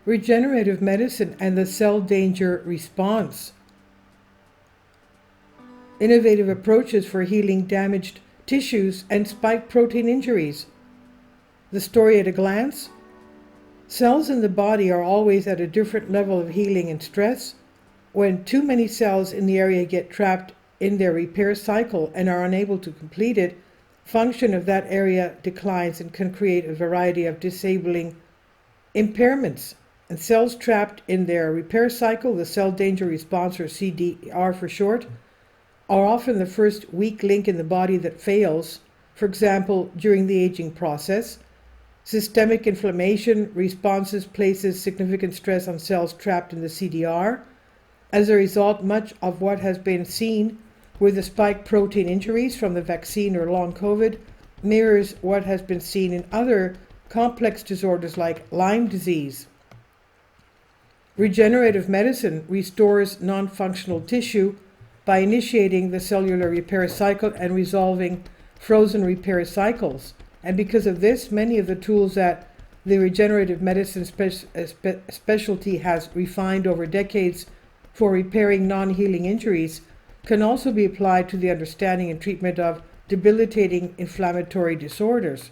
Regenerative medicine and the cell danger response. Innovative approaches for healing damaged tissues and spike protein injuries. The story at a glance. Cells in the body are always at a different level of healing and stress. When too many cells in the area get trapped in their repair cycle and are unable to complete it, function of that area declines and can create a variety of disabling impairments. And cells trapped in their repair cycle, the cell danger response, or CDR for short, are often the first weak link in the body that fails. For example, during the aging process, systemic inflammation responses places significant stress on cells trapped in the CDR. As a result, much of what has been seen with the spike protein injuries from the vaccine or long COVID mirrors what has been seen in other complex disorders like Lyme disease. Regenerative medicine restores non-functional tissue by initiating the cellular repair cycle and resolving frozen repair cycles. And because of this, many of the tools that the regenerative medicine specialty has refined over decades for repairing non-healing injuries can also be applied to the understanding and treatment of debilitating inflammatory disorders.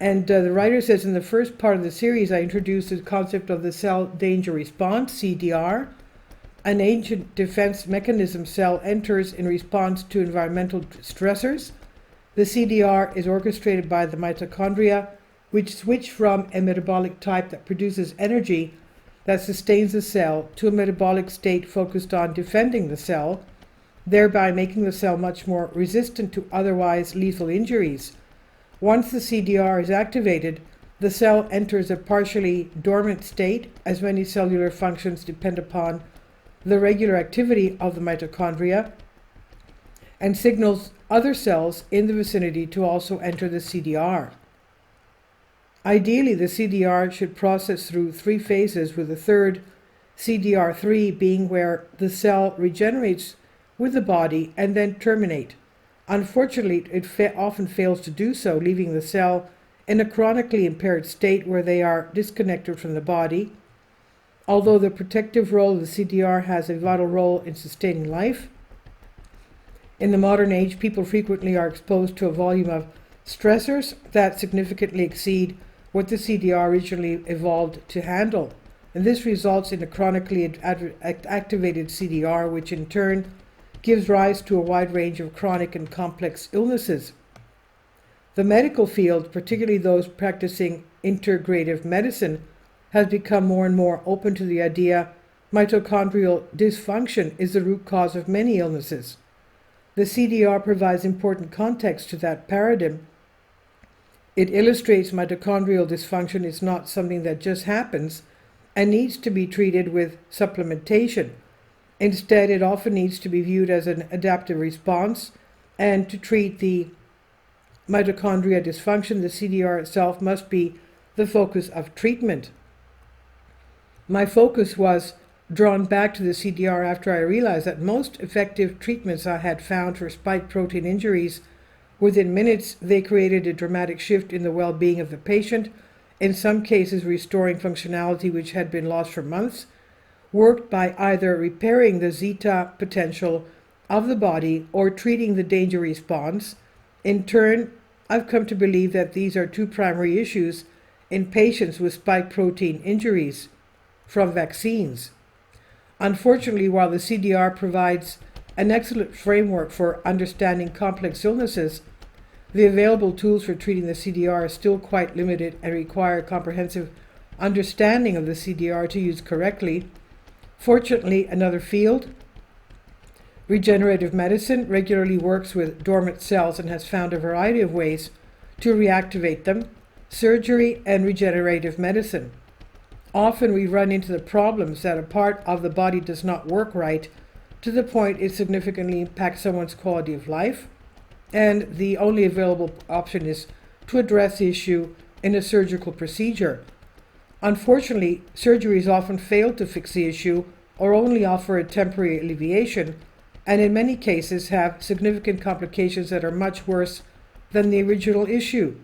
And the writer says, in the first part of the series, I introduced the concept of the cell danger response, CDR, an ancient defense mechanism cell enters in response to environmental stressors. The CDR is orchestrated by the mitochondria, which switch from a metabolic type that produces energy that sustains the cell to a metabolic state focused on defending the cell, thereby making the cell much more resistant to otherwise lethal injuries. Once the CDR is activated, the cell enters a partially dormant state, as many cellular functions depend upon the regular activity of the mitochondria, and signals other cells in the vicinity to also enter the CDR. Ideally, the CDR should process through 3 phases, with the third, CDR3, being where the cell regenerates with the body and then terminate. Unfortunately, it often fails to do so, leaving the cell in a chronically impaired state where they are disconnected from the body. Although the protective role of the CDR has a vital role in sustaining life, in the modern age, people frequently are exposed to a volume of stressors that significantly exceed what the CDR originally evolved to handle. And this results in a chronically activated CDR, which in turn gives rise to a wide range of chronic and complex illnesses. The medical field, particularly those practicing integrative medicine, has become more and more open to the idea mitochondrial dysfunction is the root cause of many illnesses. The CDR provides important context to that paradigm. It illustrates mitochondrial dysfunction is not something that just happens and needs to be treated with supplementation. Instead, it often needs to be viewed as an adaptive response, and to treat the mitochondria dysfunction, the CDR itself must be the focus of treatment. My focus was drawn back to the CDR after I realized that most effective treatments I had found for spike protein injuries, within minutes they created a dramatic shift in the well-being of the patient, in some cases restoring functionality which had been lost for months, worked by either repairing the zeta potential of the body or treating the danger response. In turn, I've come to believe that these are 2 primary issues in patients with spike protein injuries from vaccines. Unfortunately, while the CDR provides an excellent framework for understanding complex illnesses, the available tools for treating the CDR are still quite limited and require comprehensive understanding of the CDR to use correctly. Fortunately, another field, regenerative medicine, regularly works with dormant cells and has found a variety of ways to reactivate them, surgery and regenerative medicine. Often we run into the problems that a part of the body does not work right to the point it significantly impacts someone's quality of life, and the only available option is to address the issue in a surgical procedure. Unfortunately, surgeries often fail to fix the issue or only offer a temporary alleviation, and in many cases have significant complications that are much worse than the original issue.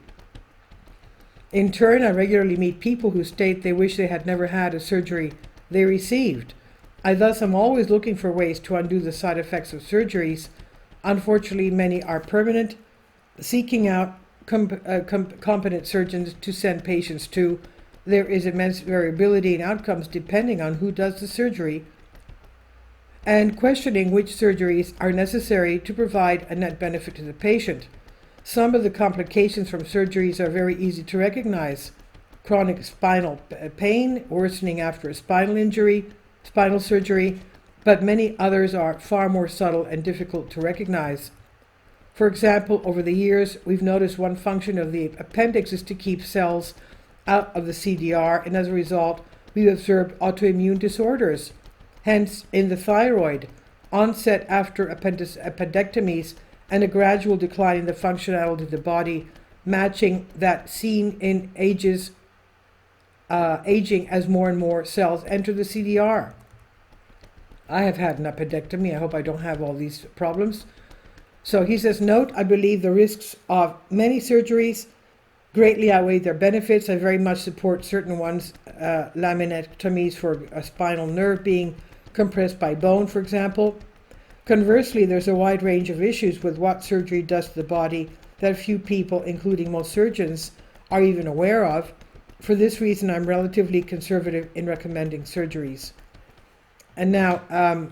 In turn, I regularly meet people who state they wish they had never had a surgery they received. I thus am always looking for ways to undo the side effects of surgeries. Unfortunately, many are permanent, seeking out competent surgeons to send patients to. There is immense variability in outcomes depending on who does the surgery, and questioning which surgeries are necessary to provide a net benefit to the patient. Some of the complications from surgeries are very easy to recognize: chronic spinal pain, worsening after a spinal surgery, but many others are far more subtle and difficult to recognize. For example, over the years, we've noticed one function of the appendix is to keep cells out of the CDR, and as a result, we've observed autoimmune disorders. Hence, in the thyroid, onset after appendectomies and a gradual decline in the functionality of the body, matching that seen in aging as more and more cells enter the CDR. I have had an appendectomy. I hope I don't have all these problems. So he says, note, I believe the risks of many surgeries greatly outweigh their benefits. I very much support certain ones, laminectomies for a spinal nerve being compressed by bone, for example. Conversely, there's a wide range of issues with what surgery does to the body that few people, including most surgeons, are even aware of. For this reason, I'm relatively conservative in recommending surgeries. And now,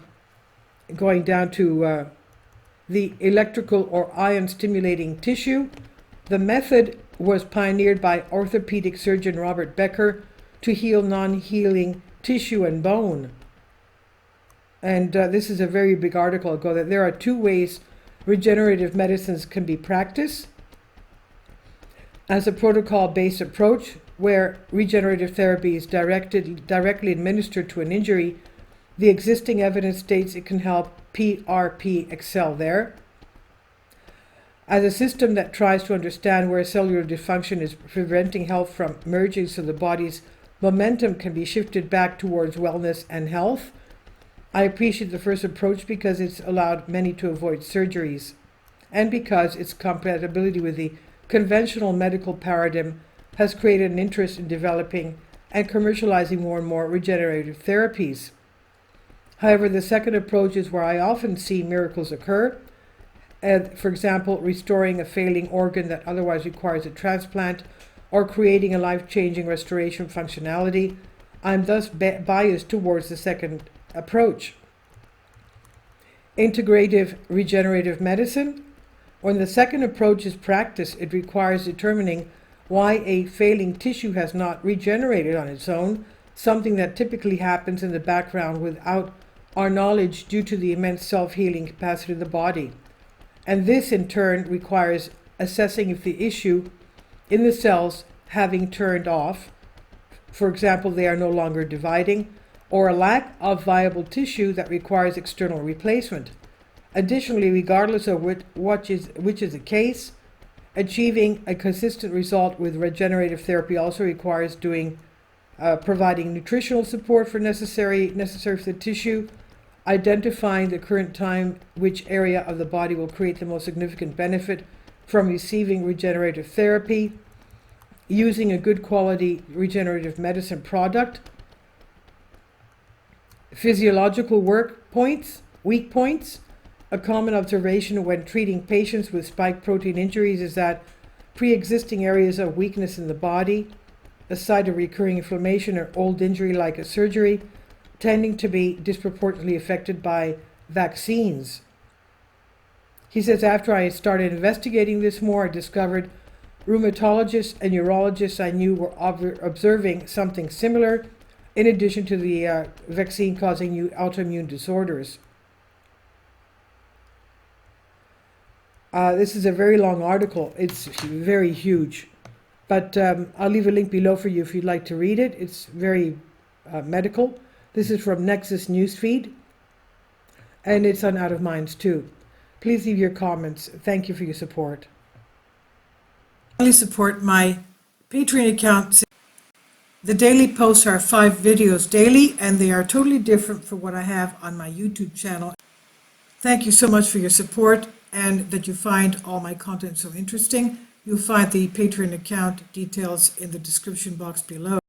going down to the electrical or ion stimulating tissue. The method was pioneered by orthopedic surgeon Robert Becker to heal non-healing tissue and bone. And this is a very big article ago, that there are two ways regenerative medicines can be practiced: as a protocol-based approach, where regenerative therapy is directly administered to an injury. The existing evidence states it can help PRP excel there. As a system that tries to understand where cellular dysfunction is preventing health from merging so the body's momentum can be shifted back towards wellness and health. I appreciate the first approach because it's allowed many to avoid surgeries, and because its compatibility with the conventional medical paradigm has created an interest in developing and commercializing more and more regenerative therapies. However, the second approach is where I often see miracles occur. For example, restoring a failing organ that otherwise requires a transplant, or creating a life-changing restoration functionality. I'm thus biased towards the second approach. Integrative regenerative medicine. When the second approach is practiced, it requires determining why a failing tissue has not regenerated on its own, something that typically happens in the background without our knowledge due to the immense self-healing capacity of the body. And this in turn requires assessing if the issue in the cells having turned off, for example, they are no longer dividing, or a lack of viable tissue that requires external replacement. Additionally, regardless of which is the case, achieving a consistent result with regenerative therapy also requires providing nutritional support for necessary for the tissue, identifying the current time which area of the body will create the most significant benefit from receiving regenerative therapy, using a good quality regenerative medicine product, physiological weak points. A common observation when treating patients with spike protein injuries is that pre-existing areas of weakness in the body, a site of recurring inflammation or old injury like a surgery, tending to be disproportionately affected by vaccines. He says, after I started investigating this more, I discovered rheumatologists and neurologists I knew were observing something similar, in addition to the vaccine causing autoimmune disorders. This is a very long article. It's very huge. But I'll leave a link below for you if you'd like to read it. It's very medical. This is from Nexus Newsfeed, and it's on Out of Minds too. Please leave your comments. Thank you for your support. Please support my Patreon account. The daily posts are 5 videos daily, and they are totally different from what I have on my YouTube channel. Thank you so much for your support and that you find all my content so interesting. You'll find the Patreon account details in the description box below.